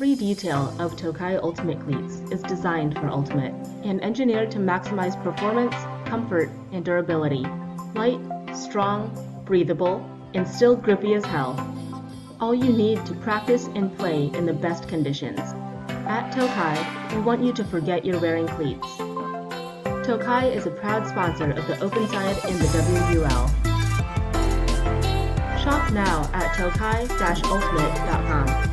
Every detail of Tokai Ultimate cleats is designed for Ultimate and engineered to maximize performance, comfort, and durability. Light, strong, breathable, and still grippy as hell. All you need to practice and play in the best conditions. At Tokai, we want you to forget you're wearing cleats. Tokai is a proud sponsor of the Open Side and the WUL. Shop now at tokai-ultimate.com.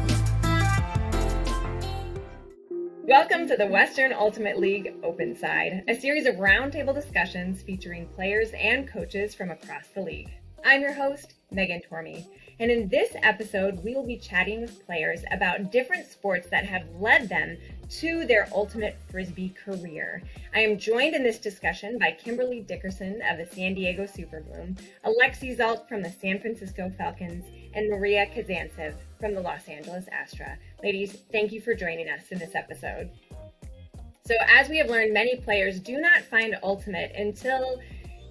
Welcome to the Western Ultimate League Open Side, a series of roundtable discussions featuring players and coaches from across the league. I'm your host, Megan Tormey, and in this episode, we will be chatting with players about different sports that have led them to their ultimate frisbee career. I am joined in this discussion by Kimberly Dickerson of the San Diego Superbloom, Lexi Zalk from the San Francisco Falcons, and Maria Kazantsev from the Los Angeles Astra. Ladies, thank you for joining us in this episode. So as we have learned, many players do not find ultimate until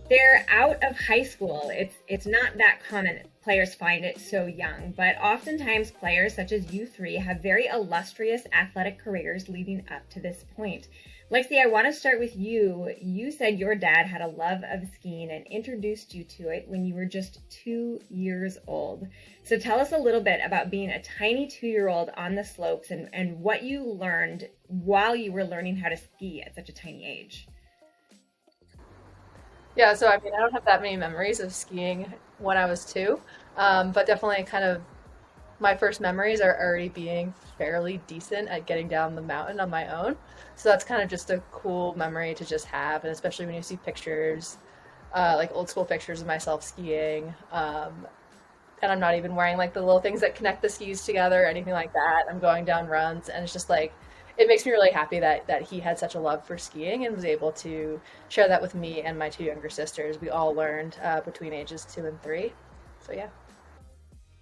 they're out of high school. It's not that common. Players find it so young, but oftentimes players such as you three have very illustrious athletic careers leading up to this point. Lexi, I want to start with you. You said your dad had a love of skiing and introduced you to it when you were just 2 years old. So tell us a little bit about being a tiny 2-year-old on the slopes and what you learned while you were learning how to ski at such a tiny age. Yeah, so I don't have that many memories of skiing when I was 2, but definitely kind of my first memories are already being fairly decent at getting down the mountain on my own. So that's kind of just a cool memory to just have, and especially when you see pictures, like old school pictures of myself skiing, and I'm not even wearing like the little things that connect the skis together or anything like that. I'm going down runs, and it's just like, it makes me really happy that he had such a love for skiing and was able to share that with me and my 2 younger sisters. We all learned between ages 2 and 3. So yeah.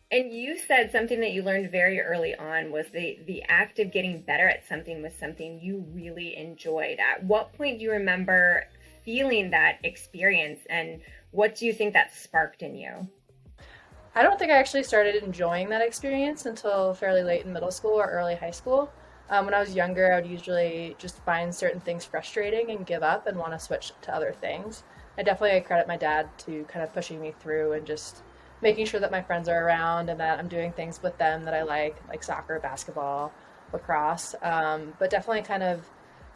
And you said something that you learned very early on was the act of getting better at something was something you really enjoyed. At what point do you remember feeling that experience, and what do you think that sparked in you? I don't think I actually started enjoying that experience until fairly late in middle school or early high school. When I was younger, I would usually just find certain things frustrating and give up and want to switch to other things. I definitely credit my dad to kind of pushing me through and just making sure that my friends are around and that I'm doing things with them that I like soccer, basketball, lacrosse. But definitely kind of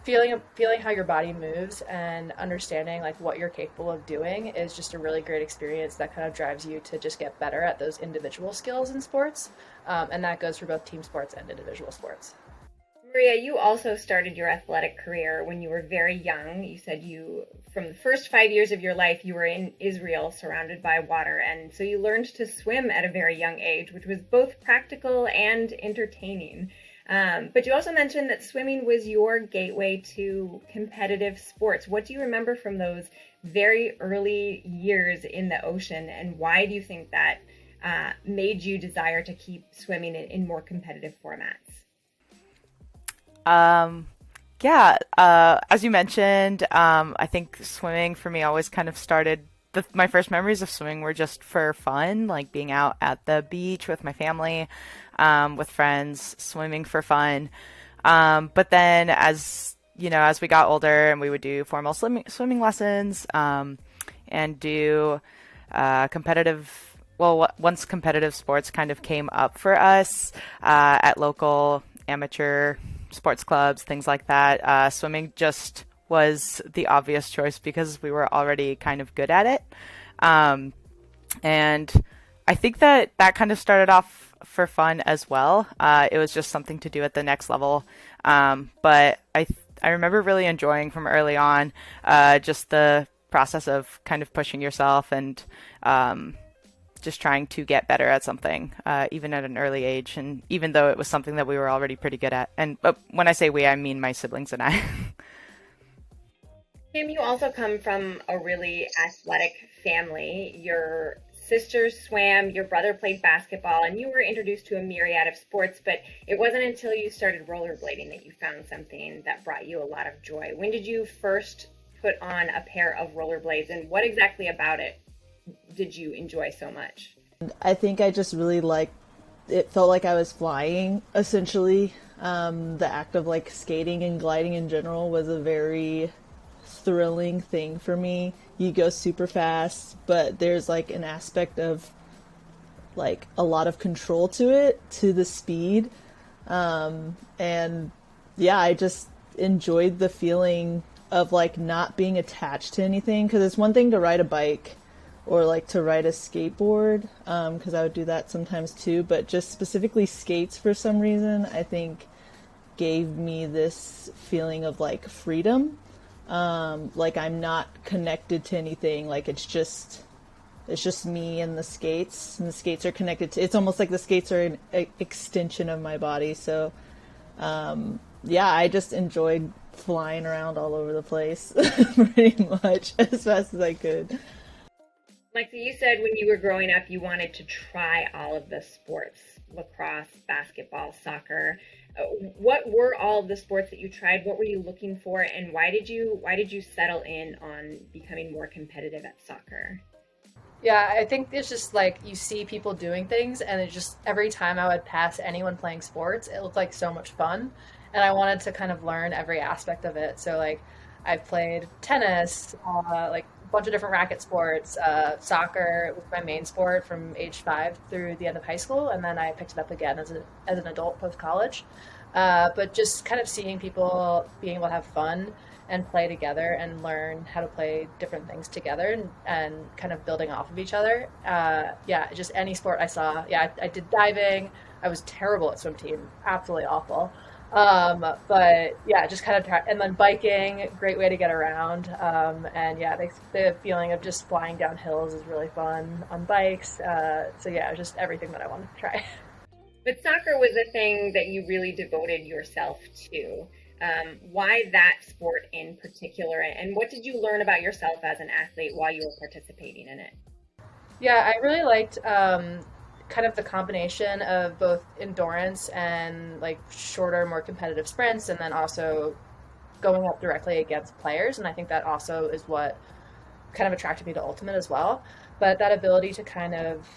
feeling how your body moves and understanding like what you're capable of doing is just a really great experience that kind of drives you to just get better at those individual skills in sports. And that goes for both team sports and individual sports. Maria, you also started your athletic career when you were very young. You said from the first 5 years of your life, you were in Israel surrounded by water. And so you learned to swim at a very young age, which was both practical and entertaining. But you also mentioned that swimming was your gateway to competitive sports. What do you remember from those very early years in the ocean? And why do you think that made you desire to keep swimming in more competitive formats? As you mentioned, I think swimming for me always kind of started, my first memories of swimming were just for fun, like being out at the beach with my family, with friends, swimming for fun. But then as we got older and we would do formal swimming lessons, and do, once competitive sports kind of came up for us, at local amateur sports clubs, things like that. Swimming just was the obvious choice because we were already kind of good at it. And I think that kind of started off for fun as well. It was just something to do at the next level. But I remember really enjoying from early on, just the process of kind of pushing yourself and, just trying to get better at something, even at an early age. And even though it was something that we were already pretty good at. And when I say we, I mean my siblings and I. Kim, you also come from a really athletic family. Your sisters swam, your brother played basketball, and you were introduced to a myriad of sports, but it wasn't until you started rollerblading that you found something that brought you a lot of joy. When did you first put on a pair of rollerblades, and what exactly about it did you enjoy so much? I think I just really liked it. Felt like I was flying, essentially. The act of like skating and gliding in general was a very thrilling thing for me. You go super fast, but there's like an aspect of like a lot of control to it, to the speed. And yeah, I just enjoyed the feeling of like not being attached to anything, because it's one thing to ride a bike or like to ride a skateboard, because I would do that sometimes too, but just specifically skates for some reason I think gave me this feeling of like freedom. Like I'm not connected to anything, like it's just me and the skates are connected to, it's almost like the skates are an extension of my body. So yeah, I just enjoyed flying around all over the place pretty much as fast as I could. Lexi, you said when you were growing up, you wanted to try all of the sports, lacrosse, basketball, soccer. What were all of the sports that you tried? What were you looking for? And why did you settle in on becoming more competitive at soccer? Yeah, I think it's just like you see people doing things, and it just every time I would pass anyone playing sports, it looked like so much fun. And I wanted to kind of learn every aspect of it. So like I've played tennis, like a bunch of different racket sports, soccer was my main sport from age 5 through the end of high school. And then I picked it up again as an adult post-college. But just kind of seeing people being able to have fun and play together and learn how to play different things together and kind of building off of each other. Yeah, just any sport I saw. Yeah, I did diving. I was terrible at swim team, absolutely awful. But yeah, just kind of try, and then biking, great way to get around. And yeah, the feeling of just flying down hills is really fun on bikes. So yeah, it was just everything that I wanted to try. But soccer was a thing that you really devoted yourself to. Why that sport in particular, and what did you learn about yourself as an athlete while you were participating in it? Yeah, I really liked kind of the combination of both endurance and like shorter, more competitive sprints, and then also going up directly against players. And I think that also is what kind of attracted me to Ultimate as well. But that ability to kind of,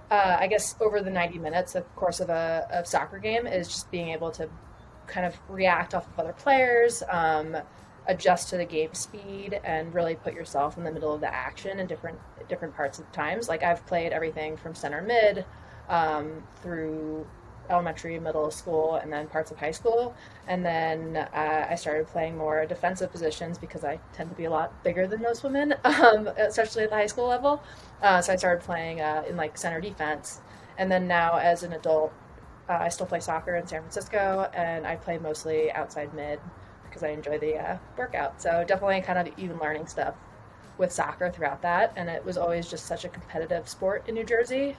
I guess, over the 90 minutes, of course, of a soccer game is just being able to kind of react off of other players, adjust to the game speed, and really put yourself in the middle of the action in different parts of times. Like I've played everything from center mid through elementary, middle school, and then parts of high school. And then I started playing more defensive positions because I tend to be a lot bigger than most women, especially at the high school level. So I started playing in like center defense. And then now as an adult, I still play soccer in San Francisco, and I play mostly outside mid because I enjoy the workout. So definitely kind of even learning stuff with soccer throughout that. And it was always just such a competitive sport in New Jersey,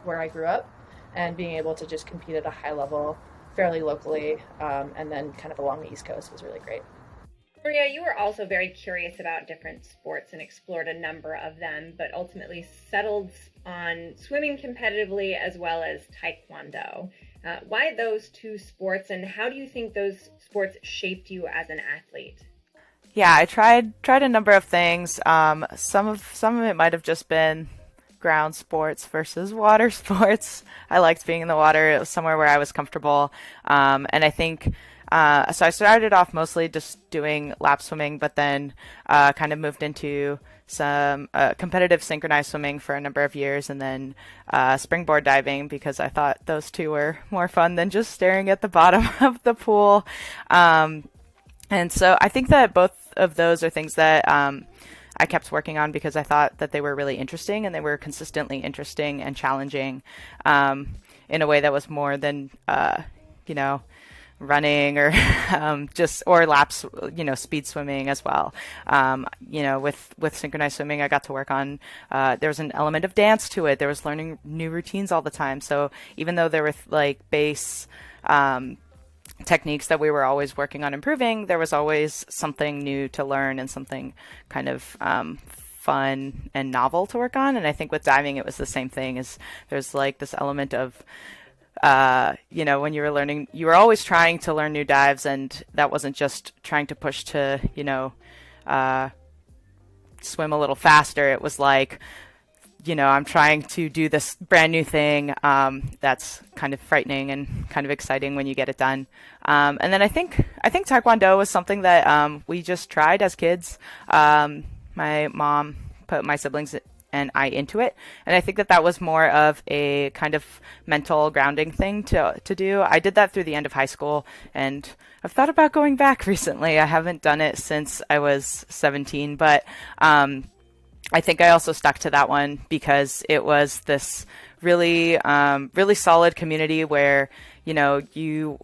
where I grew up, and being able to just compete at a high level fairly locally, and then kind of along the East Coast was really great. Maria, you were also very curious about different sports and explored a number of them, but ultimately settled on swimming competitively as well as Taekwondo. Why those two sports, and how do you think those sports shaped you as an athlete? Yeah, I tried a number of things. Some of it might have just been ground sports versus water sports. I liked being in the water. It was somewhere where I was comfortable. And I think so I started off mostly just doing lap swimming, but then kind of moved into some competitive synchronized swimming for a number of years, and then springboard diving because I thought those two were more fun than just staring at the bottom of the pool. And so I think that both of those are things that I kept working on because I thought that they were really interesting, and they were consistently interesting and challenging in a way that was more than, running or or laps, speed swimming as well. With synchronized swimming, I got to work on, there was an element of dance to it. There was learning new routines all the time. So even though there were like base techniques that we were always working on improving, there was always something new to learn and something kind of fun and novel to work on. And I think with diving, it was the same thing. Is there's like this element of when you were learning, you were always trying to learn new dives, and that wasn't just trying to push to, swim a little faster. It was like I'm trying to do this brand new thing that's kind of frightening and kind of exciting when you get it done. And then I think Taekwondo was something that we just tried as kids. My mom put my siblings and I into it, and I think that was more of a kind of mental grounding thing to do. I did that through the end of high school, and I've thought about going back recently. I haven't done it since I was 17, but I think I also stuck to that one because it was this really, really solid community where, we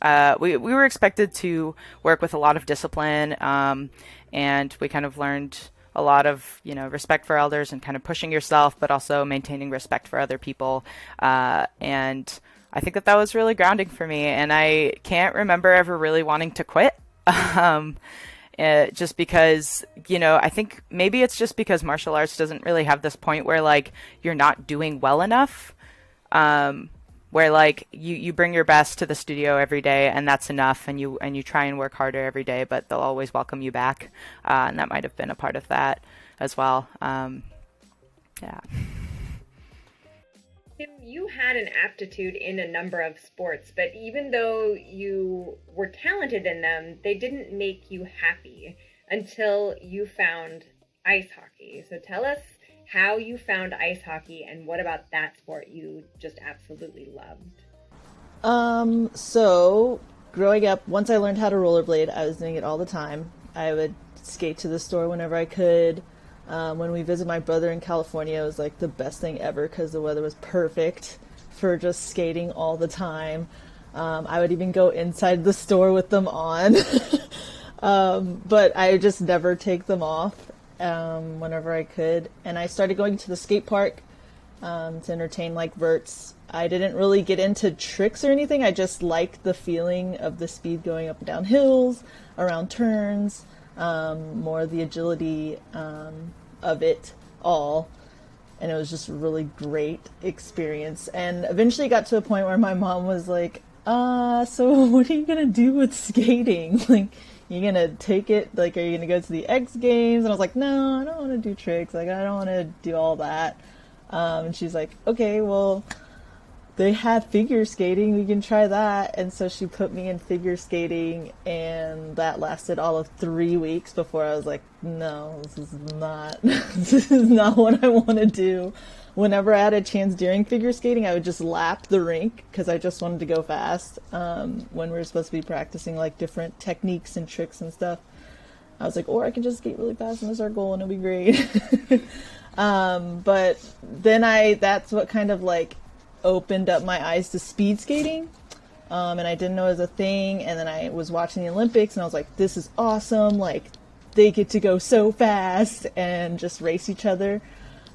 were expected to work with a lot of discipline, and we kind of learned a lot of, respect for elders and kind of pushing yourself, but also maintaining respect for other people. And I think that was really grounding for me. And I can't remember ever really wanting to quit. Just because, I think maybe it's just because martial arts doesn't really have this point where like you're not doing well enough, where like you bring your best to the studio every day and that's enough, and you try and work harder every day, but they'll always welcome you back, and that might have been a part of that as well. Yeah. Tim, you had an aptitude in a number of sports, but even though you were talented in them, they didn't make you happy until you found ice hockey. So tell us how you found ice hockey and what about that sport you just absolutely loved. So growing up, once I learned how to rollerblade, I was doing it all the time. I would skate to the store whenever I could. When we visited my brother in California, it was like the best thing ever because the weather was perfect for just skating all the time. I would even go inside the store with them on, but I just never take them off whenever I could. And I started going to the skate park to entertain like verts. I didn't really get into tricks or anything. I just liked the feeling of the speed going up and down hills, around turns, more the agility of it all. And it was just a really great experience. And eventually it got to a point where my mom was like, so what are you going to do with skating? Like, you going to take it, like, are you going to go to the X Games? And I was like, no, I don't want to do tricks. Like, I don't want to do all that. And she's like, okay, well, they have figure skating, we can try that. And so she put me in figure skating, and that lasted all of 3 weeks before I was like, no, this is not what I want to do. Whenever I had a chance during figure skating, I would just lap the rink because I just wanted to go fast. When we were supposed to be practicing like different techniques and tricks and stuff, I was like, or I can just skate really fast in a circle and it'll be great. But then that's what kind of like opened up my eyes to speed skating, and I didn't know it was a thing. And then I was watching the Olympics and I was like, this is awesome, like they get to go so fast and just race each other.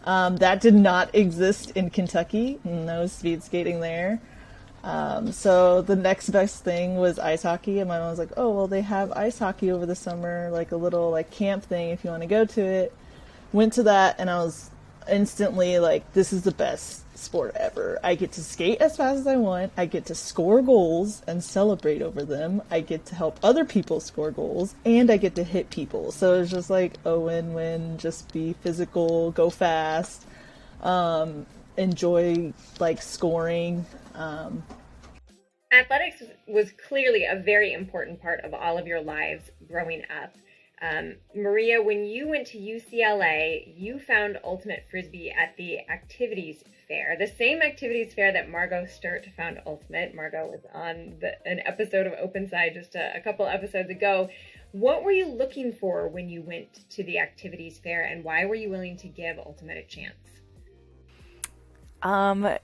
That did not exist in Kentucky, no speed skating there. So the next best thing was ice hockey, and my mom was like, oh well, they have ice hockey over the summer, like a little like camp thing if you want to go to it. Went to that, and I was instantly like, this is the best sport ever. I get to skate as fast as I want. I get to score goals and celebrate over them. I get to help other people score goals, and I get to hit people. So it's just like a win-win. Just be physical, go fast, enjoy like scoring. Athletics was clearly a very important part of all of your lives growing up. Maria, when you went to UCLA, you found Ultimate Frisbee at the Activities Fair, the same Activities Fair that Margot Sturt found Ultimate. Margot was on an episode of Open Side just a couple episodes ago. What were you looking for when you went to the Activities Fair, and why were you willing to give Ultimate a chance? So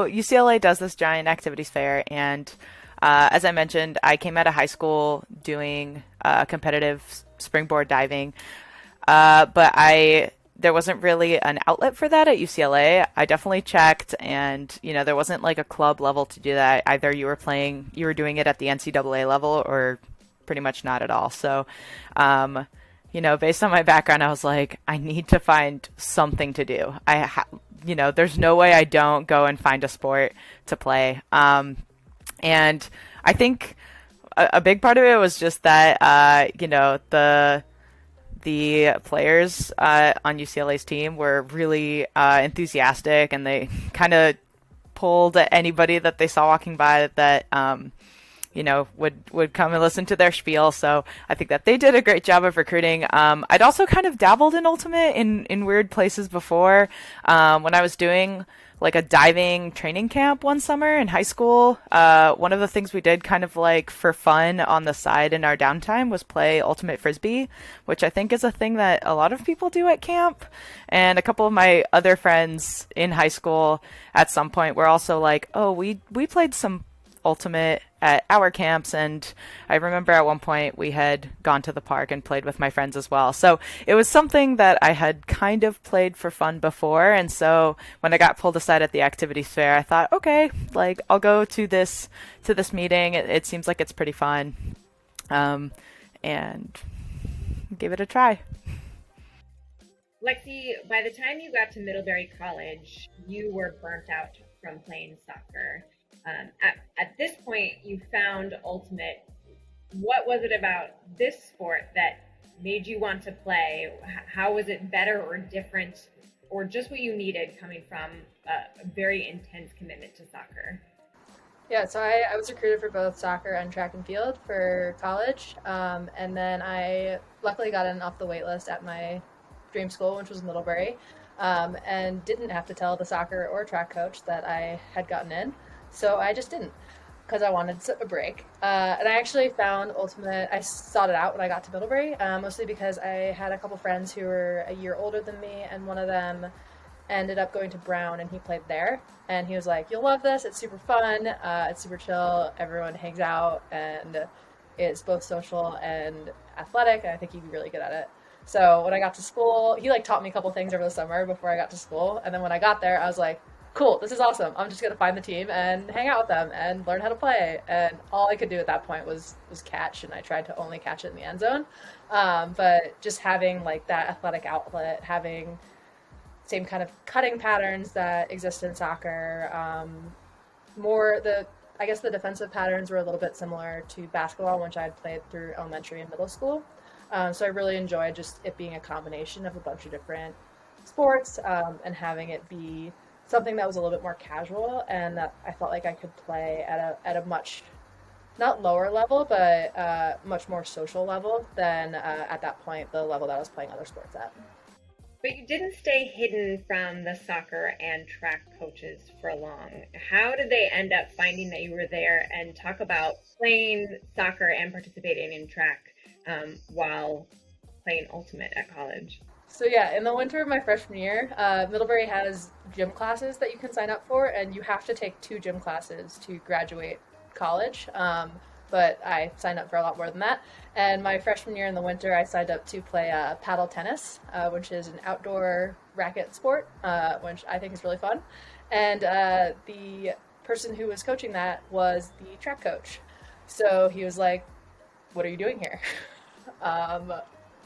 UCLA does this giant Activities Fair, and as I mentioned, I came out of high school doing competitive springboard diving, but there wasn't really an outlet for that at UCLA. I definitely checked, and there wasn't like a club level to do that. Either you were doing it at the NCAA level, or pretty much not at all. So, based on my background, I was like, I need to find something to do. There's no way I don't go and find a sport to play. And I think a big part of it was just that, the players on UCLA's team were really enthusiastic, and they kind of pulled at anybody that they saw walking by that would come and listen to their spiel. So I think that they did a great job of recruiting. I'd also kind of dabbled in Ultimate in weird places before. When I was doing like a diving training camp one summer in high school, one of the things we did kind of like for fun on the side in our downtime was play Ultimate Frisbee, which I think is a thing that a lot of people do at camp. And a couple of my other friends in high school at some point were also like, oh, we played some Ultimate at our camps, and I remember at one point we had gone to the park and played with my friends as well. So it was something that I had kind of played for fun before, and so when I got pulled aside at the activities fair, I thought, okay, like I'll go to this meeting. It seems like it's pretty fun, and give it a try. Lexi, by the time you got to Middlebury College, you were burnt out from playing soccer. At this point, you found Ultimate. What was it about this sport that made you want to play? How was it better or different, or just what you needed coming from a very intense commitment to soccer? Yeah, so I was recruited for both soccer and track and field for college, and then I luckily got in off the wait list at my dream school, which was Middlebury, and didn't have to tell the soccer or track coach that I had gotten in. So I just didn't, because I wanted a break. And I actually found Ultimate, I sought it out when I got to Middlebury, mostly because I had a couple friends who were a year older than me, and one of them ended up going to Brown, and he played there. And he was like, you'll love this, it's super fun, it's super chill, everyone hangs out, and it's both social and athletic, and I think you'd be really good at it. So when I got to school, he like taught me a couple things over the summer before I got to school, and then when I got there, I was like, cool, this is awesome. I'm just going to find the team and hang out with them and learn how to play. And all I could do at that point was catch, and I tried to only catch it in the end zone. But just having like that athletic outlet, having same kind of cutting patterns that exist in soccer, I guess the defensive patterns were a little bit similar to basketball, which I had played through elementary and middle school. So I really enjoyed just it being a combination of a bunch of different sports, and having it be something that was a little bit more casual, and that I felt like I could play at a much, not lower level, but much more social level than at that point the level that I was playing other sports at. But you didn't stay hidden from the soccer and track coaches for long. How did they end up finding that you were there? And talk about playing soccer and participating in track while playing Ultimate at college. So yeah, in the winter of my freshman year, Middlebury has gym classes that you can sign up for, and you have to take 2 gym classes to graduate college. But I signed up for a lot more than that. And my freshman year in the winter, I signed up to play paddle tennis, which is an outdoor racket sport, which I think is really fun. And the person who was coaching that was the track coach. So he was like, what are you doing here?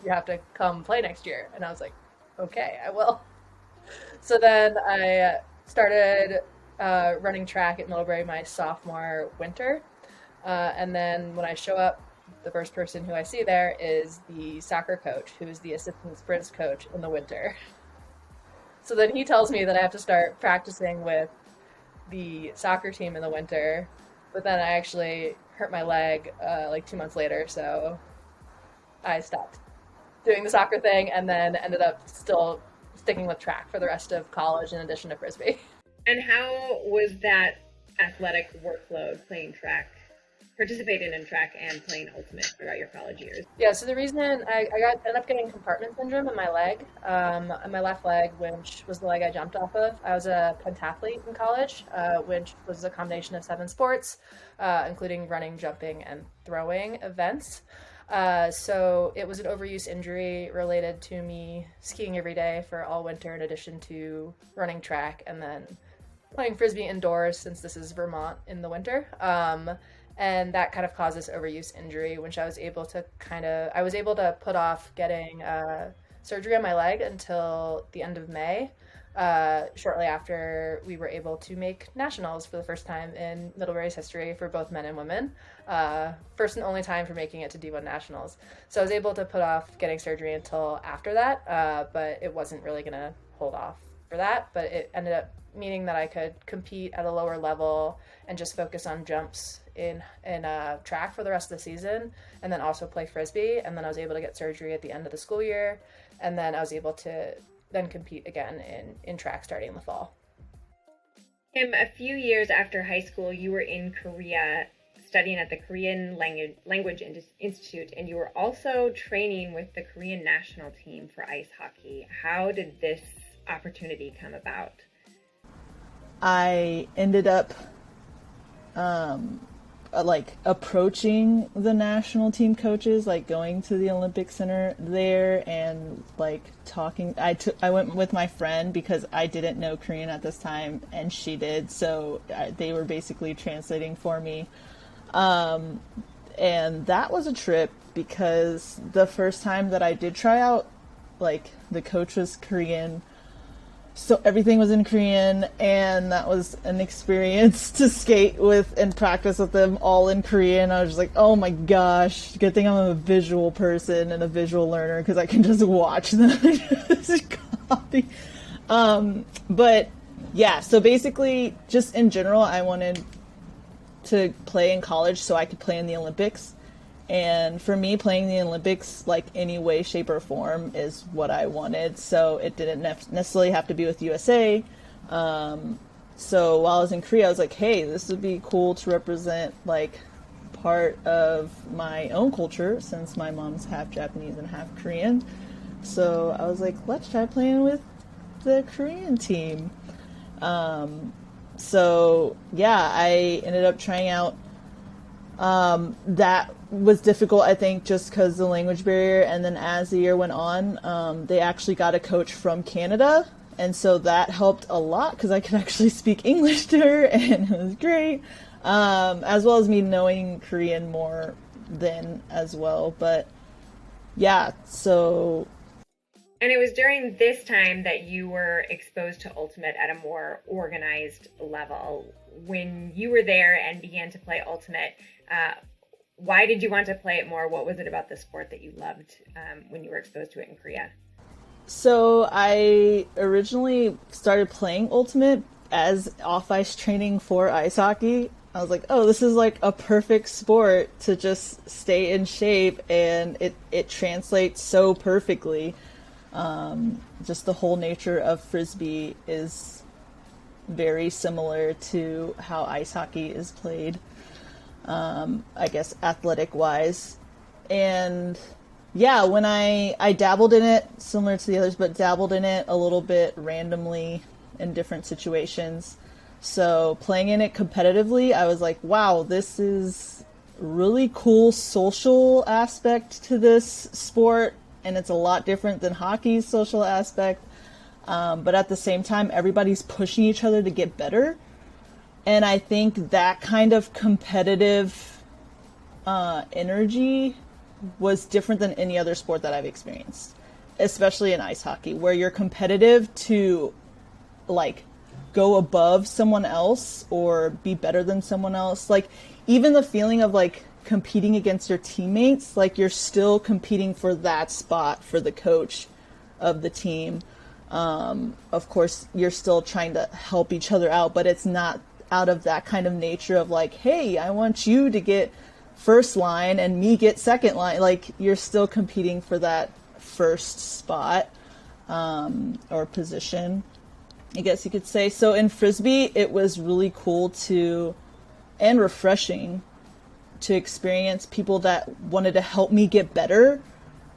You have to come play next year. And I was like, okay, I will. So then I started running track at Middlebury my sophomore winter. And then when I show up, the first person who I see there is the soccer coach, who is the assistant sprints coach in the winter. So then he tells me that I have to start practicing with the soccer team in the winter, but then I actually hurt my leg like 2 months later, so I stopped doing the soccer thing and then ended up still sticking with track for the rest of college in addition to frisbee. And how was that athletic workload playing track, participating in track and playing Ultimate throughout your college years? Yeah, so the reason I ended up getting compartment syndrome in my leg, on my left leg, which was the leg I jumped off of. I was a pentathlete in college, which was a combination of 7 sports, including running, jumping, and throwing events. So it was an overuse injury related to me skiing every day for all winter in addition to running track and then playing frisbee indoors since this is Vermont in the winter. And that kind of caused this overuse injury, which I was able to put off getting surgery on my leg until the end of May. shortly after we were able to make nationals for the first time in Middlebury's history for both men and women. First and only time for making it to D1 nationals. So I was able to put off getting surgery until after that, but it wasn't really going to hold off for that. But it ended up meaning that I could compete at a lower level and just focus on jumps in track for the rest of the season, and then also play frisbee. And then I was able to get surgery at the end of the school year, and then I was able to then compete again in track starting in the fall. Kim, a few years after high school, you were in Korea studying at the Korean Language Institute, and you were also training with the Korean national team for ice hockey. How did this opportunity come about? I ended up approaching the national team coaches, like going to the Olympic Center there and like talking. I went with my friend because I didn't know Korean at this time and she did, so they were basically translating for me. And that was a trip because the first time that I did try out, like the coach was Korean. So everything was in Korean, and that was an experience to skate with and practice with them all in Korean. I was just like, oh my gosh, good thing I'm a visual person and a visual learner because I can just watch them just copy. But yeah, so basically just in general, I wanted to play in college so I could play in the Olympics. And for me, playing the Olympics, like any way, shape, or form is what I wanted. So it didn't necessarily have to be with USA. So while I was in Korea, I was like, hey, this would be cool to represent like part of my own culture since my mom's half Japanese and half Korean. So I was like, let's try playing with the Korean team. So yeah, I ended up trying out. That was difficult, I think, just because the language barrier. And then as the year went on, they actually got a coach from Canada. And so that helped a lot because I could actually speak English to her and it was great. As well as me knowing Korean more then as well. But yeah, so. And it was during this time that you were exposed to Ultimate at a more organized level. When you were there and began to play Ultimate, why did you want to play it more? What was it about the sport that you loved when you were exposed to it in Korea? So I originally started playing Ultimate as off-ice training for ice hockey. I was like, oh, this is like a perfect sport to just stay in shape, and it translates so perfectly. Just the whole nature of frisbee is very similar to how ice hockey is played, I guess athletic wise. And yeah, when I dabbled in it, similar to the others, but dabbled in it a little bit randomly in different situations. So playing in it competitively, I was like, wow, this is really cool social aspect to this sport. And it's a lot different than hockey's social aspect. But at the same time, everybody's pushing each other to get better. And I think that kind of competitive energy was different than any other sport that I've experienced, especially in ice hockey, where you're competitive to like go above someone else or be better than someone else. Like even the feeling of like competing against your teammates, like you're still competing for that spot for the coach of the team. Of course, you're still trying to help each other out, but it's not out of that kind of nature of like, hey, I want you to get first line and me get second line. Like you're still competing for that first spot or position, I guess you could say. So in frisbee, it was really cool and refreshing to experience people that wanted to help me get better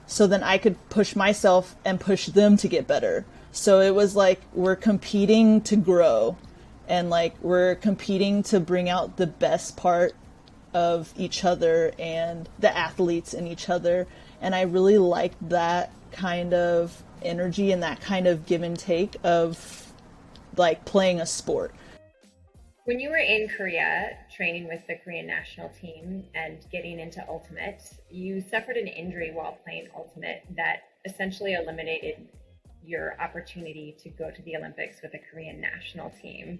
so then I could push myself and push them to get better. So it was like we're competing to grow and like we're competing to bring out the best part of each other and the athletes in each other. And I really liked that kind of energy and that kind of give and take of like playing a sport. When you were in Korea training with the Korean national team and getting into Ultimate, you suffered an injury while playing Ultimate that essentially eliminated your opportunity to go to the Olympics with the Korean national team.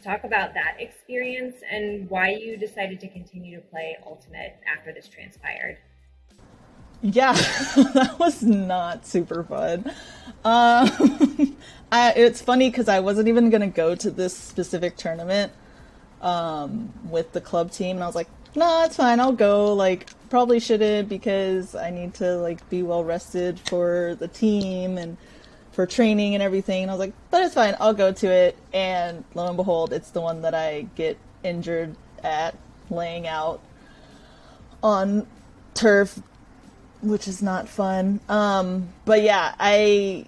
Talk about that experience and why you decided to continue to play Ultimate after this transpired. Yeah, that was not super fun. It's funny because I wasn't even going to go to this specific tournament with the club team, and I was like, no, it's fine, I'll go. Like, probably shouldn't because I need to like be well rested for the team and for training and everything. And I was like, but it's fine, I'll go to it. And lo and behold, it's the one that I get injured at, laying out on turf, which is not fun. But yeah, I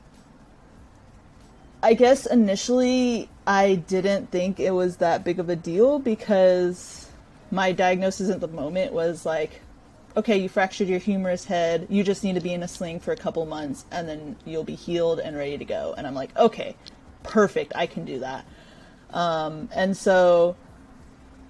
guess initially I didn't think it was that big of a deal because my diagnosis at the moment was like, okay, you fractured your humerus head, you just need to be in a sling for a couple months and then you'll be healed and ready to go. And I'm like, okay, perfect, I can do that. And so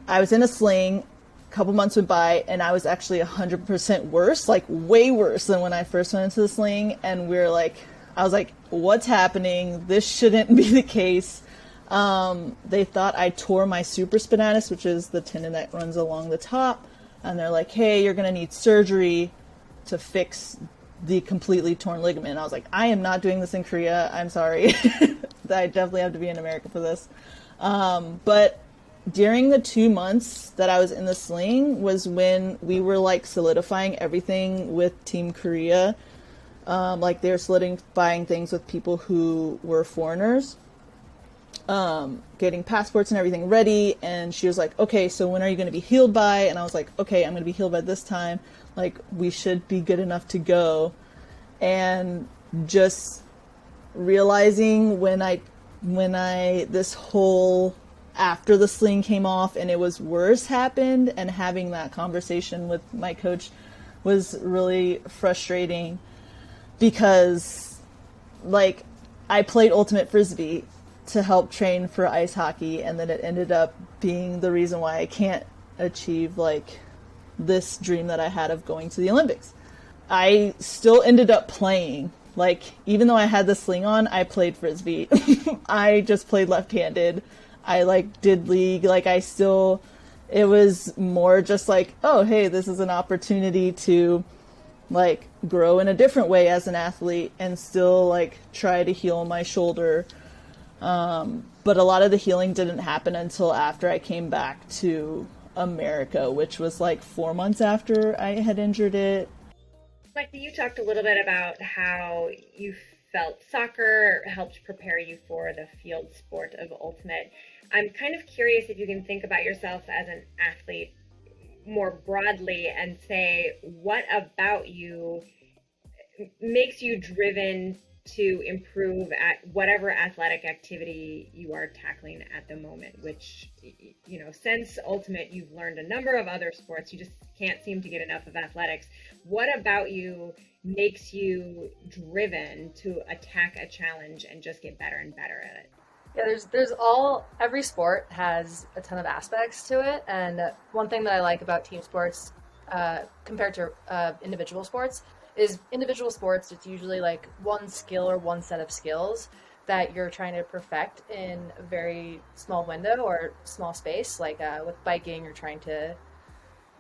I was in a sling, a couple months went by, and I was actually 100% worse, like way worse than when I first went into the sling. And I was like, what's happening? This shouldn't be the case. They thought I tore my supraspinatus, which is the tendon that runs along the top. And they're like, hey, you're going to need surgery to fix the completely torn ligament. And I was like, I am not doing this in Korea. I'm sorry. I definitely have to be in America for this. But during the 2 months that I was in the sling was when we were like solidifying everything with Team Korea. Like they were solidifying things with people who were foreigners. Getting passports and everything ready, and she was like, okay, so when are you going to be healed by? And I was like, okay, I'm going to be healed by this time, like we should be good enough to go. And just realizing when I this whole after the sling came off and it was worse happened, and having that conversation with my coach was really frustrating because like I played ultimate frisbee to help train for ice hockey, and then it ended up being the reason why I can't achieve like this dream that I had of going to the Olympics. I still ended up playing, like even though I had the sling on, I played frisbee. I just played left-handed. I like did league, like it was more just like, oh hey, this is an opportunity to like grow in a different way as an athlete and still like try to heal my shoulder. But a lot of the healing didn't happen until after I came back to America, which was like 4 months after I had injured it. Lexi, you talked a little bit about how you felt soccer helped prepare you for the field sport of ultimate. I'm kind of curious if you can think about yourself as an athlete more broadly and say, what about you makes you driven to improve at whatever athletic activity you are tackling at the moment, which, you know, since ultimate, you've learned a number of other sports. You just can't seem to get enough of athletics. What about you makes you driven to attack a challenge and just get better and better at it? Yeah, every sport has a ton of aspects to it. And one thing that I like about team sports compared to individual sports is individual sports, it's usually like one skill or one set of skills that you're trying to perfect in a very small window or small space. Like with biking, you're trying to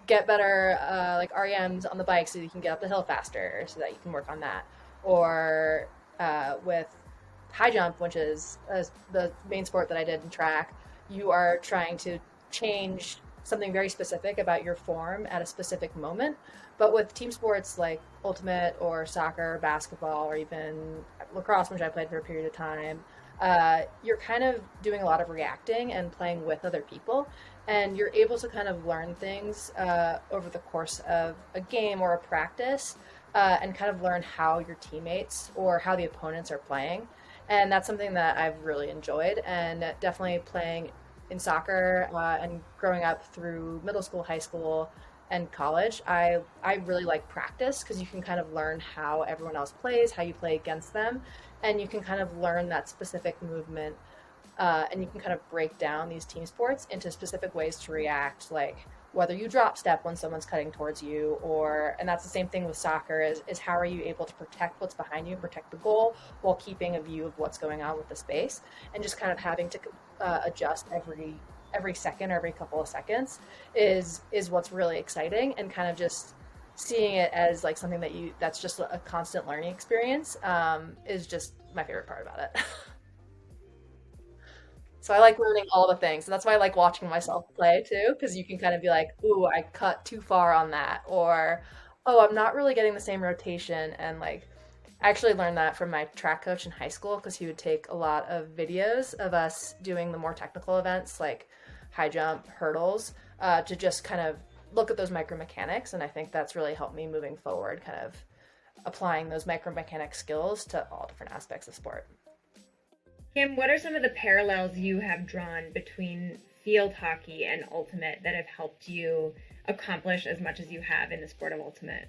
get better like REMs on the bike so you can get up the hill faster so that you can work on that. Or with high jump, which is the main sport that I did in track, you are trying to change something very specific about your form at a specific moment. But with team sports like ultimate or soccer, basketball, or even lacrosse, which I played for a period of time, you're kind of doing a lot of reacting and playing with other people. And you're able to kind of learn things over the course of a game or a practice and kind of learn how your teammates or how the opponents are playing. And that's something that I've really enjoyed, and definitely playing in soccer and growing up through middle school, high school, and college. I really like practice because you can kind of learn how everyone else plays, how you play against them, and you can kind of learn that specific movement and you can kind of break down these team sports into specific ways to react, like whether you drop step when someone's cutting towards you, and that's the same thing with soccer, is how are you able to protect what's behind you, protect the goal, while keeping a view of what's going on with the space, and just kind of having to adjust every second or every couple of seconds is what's really exciting, and kind of just seeing it as like something that's just a constant learning experience is just my favorite part about it. So I like learning all the things. And that's why I like watching myself play too, because you can kind of be like, ooh, I cut too far on that. Or, oh, I'm not really getting the same rotation. And like, I actually learned that from my track coach in high school, because he would take a lot of videos of us doing the more technical events like high jump, hurdles, to just kind of look at those micromechanics. And I think that's really helped me moving forward, kind of applying those micromechanic skills to all different aspects of sport. Kim, what are some of the parallels you have drawn between field hockey and ultimate that have helped you accomplish as much as you have in the sport of ultimate?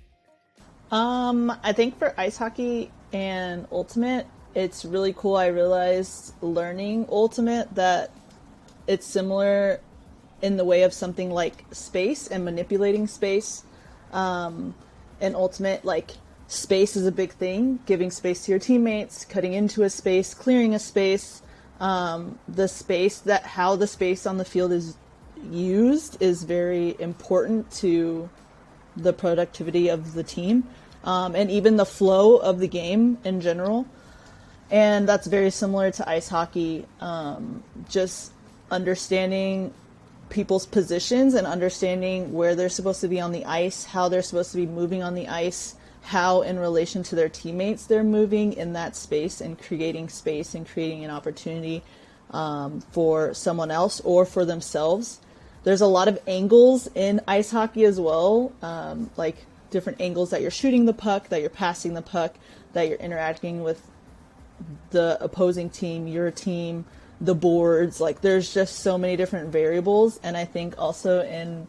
I think for ice hockey and ultimate, it's really cool. I realized learning ultimate that it's similar in the way of something like space and manipulating space. And ultimate, like, space is a big thing, giving space to your teammates, cutting into a space, clearing a space. The space, how the space on the field is used is very important to the productivity of the team, and even the flow of the game in general. And that's very similar to ice hockey, just understanding people's positions and understanding where they're supposed to be on the ice, how they're supposed to be moving on the ice, how in relation to their teammates they're moving in that space, and creating space and creating an opportunity for someone else or for themselves. There's a lot of angles in ice hockey as well, like different angles that you're shooting the puck, that you're passing the puck, that you're interacting with the opposing team, your team, the boards. Like, there's just so many different variables. And I think also in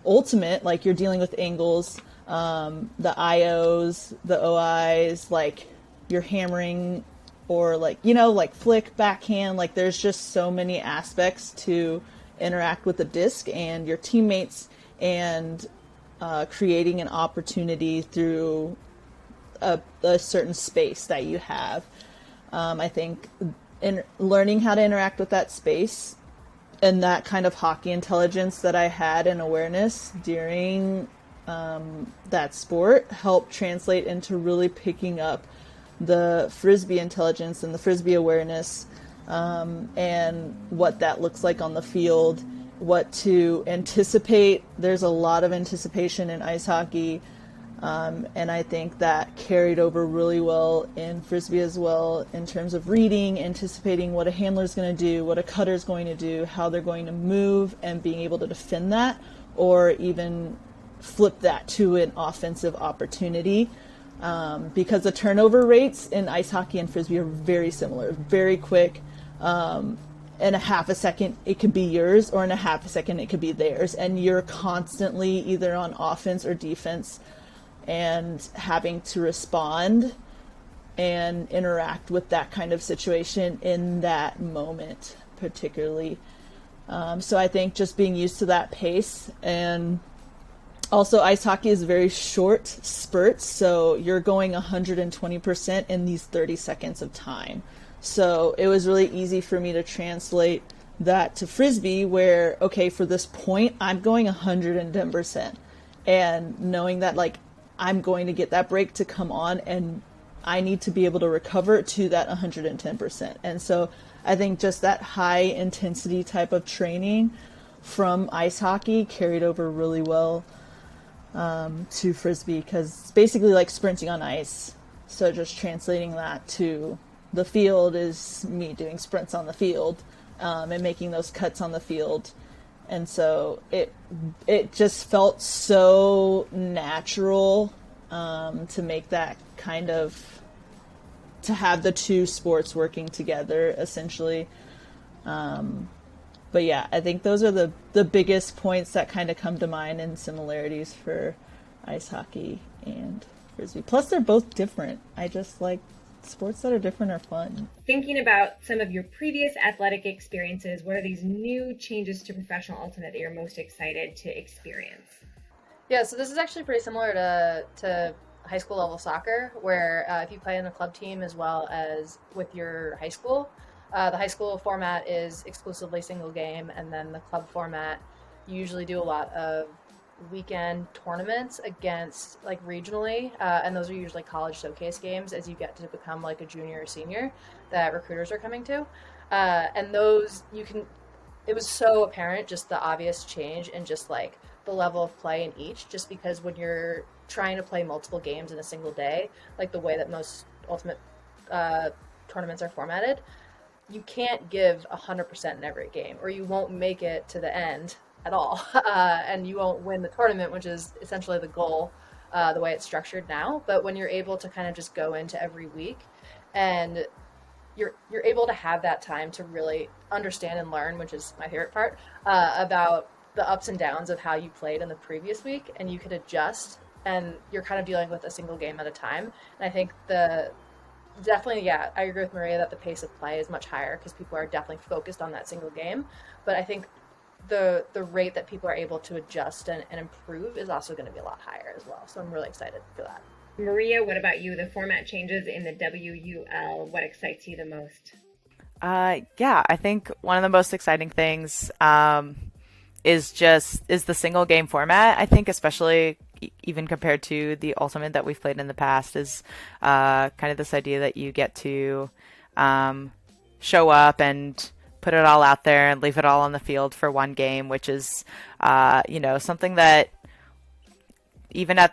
ultimate, like, you're dealing with angles, the IOs, the OIs, like you're hammering, or like, like flick, backhand, like there's just so many aspects to interact with the disc and your teammates, and creating an opportunity through a certain space that you have. I think in learning how to interact with that space and that kind of hockey intelligence that I had and awareness during that sport helped translate into really picking up the frisbee intelligence and the frisbee awareness, and what that looks like on the field, what to anticipate. There's a lot of anticipation in ice hockey, and I think that carried over really well in frisbee as well, in terms of reading, anticipating what a handler's going to do, what a cutter's going to do, how they're going to move, and being able to defend that, or even flip that to an offensive opportunity, because the turnover rates in ice hockey and frisbee are very similar, very quick. In a half a second it could be yours, or in a half a second it could be theirs, and you're constantly either on offense or defense and having to respond and interact with that kind of situation in that moment particularly. So I think just being used to that pace. And also, ice hockey is very short spurts, so you're going 120% in these 30 seconds of time. So it was really easy for me to translate that to frisbee, where, okay, for this point, I'm going 110%. And knowing that, like, I'm going to get that break to come on, and I need to be able to recover to that 110%. And so I think just that high intensity type of training from ice hockey carried over really well to frisbee, because it's basically like sprinting on ice. So just translating that to the field is me doing sprints on the field, and making those cuts on the field. And so it just felt so natural to make that kind of, to have the two sports working together essentially. But yeah, I think those are the biggest points that kind of come to mind, and similarities for ice hockey and frisbee. Plus, they're both different. I just like sports that are different are fun. Thinking about some of your previous athletic experiences, what are these new changes to professional ultimate that you're most excited to experience? Yeah, so this is actually pretty similar to high school level soccer, where if you play in a club team as well as with your high school, the high school format is exclusively single game, and then the club format, you usually do a lot of weekend tournaments against like regionally, and those are usually college showcase games as you get to become like a junior or senior that recruiters are coming to. And those it was so apparent, just the obvious change and just like the level of play in each, just because when you're trying to play multiple games in a single day, like the way that most ultimate tournaments are formatted, you can't give 100% in every game, or you won't make it to the end at all, and you won't win the tournament, which is essentially the goal, the way it's structured now. But when you're able to kind of just go into every week, and you're able to have that time to really understand and learn, which is my favorite part, about the ups and downs of how you played in the previous week, and you could adjust, and you're kind of dealing with a single game at a time. And I think definitely, yeah, I agree with Maria that the pace of play is much higher because people are definitely focused on that single game. But I think the rate that people are able to adjust and improve is also going to be a lot higher as well. So I'm really excited for that. Maria, what about you? The format changes in the WUL, what excites you the most? Yeah, I think one of the most exciting things is the single game format. I think especially even compared to the Ultimate that we've played in the past is kind of this idea that you get to show up and put it all out there and leave it all on the field for one game, which is something that even I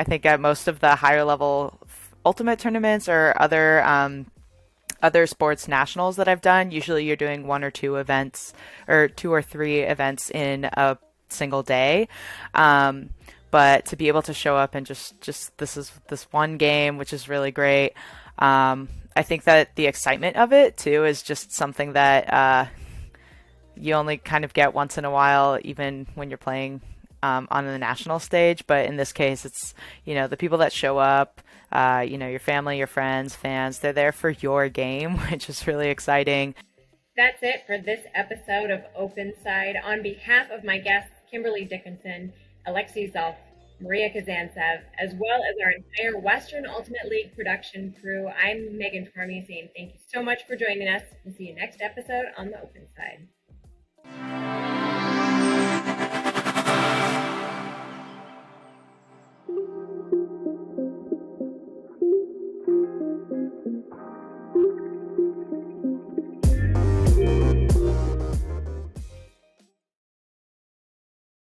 think at most of the higher level Ultimate tournaments or other sports nationals that I've done, usually you're doing one or two events or two or three events in a single day. But to be able to show up and just this one game, which is really great. I think that the excitement of it too is just something that you only kind of get once in a while, even when you're playing on the national stage. But in this case, it's, the people that show up, your family, your friends, fans, they're there for your game, which is really exciting. That's it for this episode of Open Side. On behalf of my guests, Kimberly Dickerson, Lexi, Zalk, Maria Kazantsev, as well as our entire Western Ultimate League production crew, I'm Megan Tormey saying thank you so much for joining us. We'll see you next episode on the Open Side.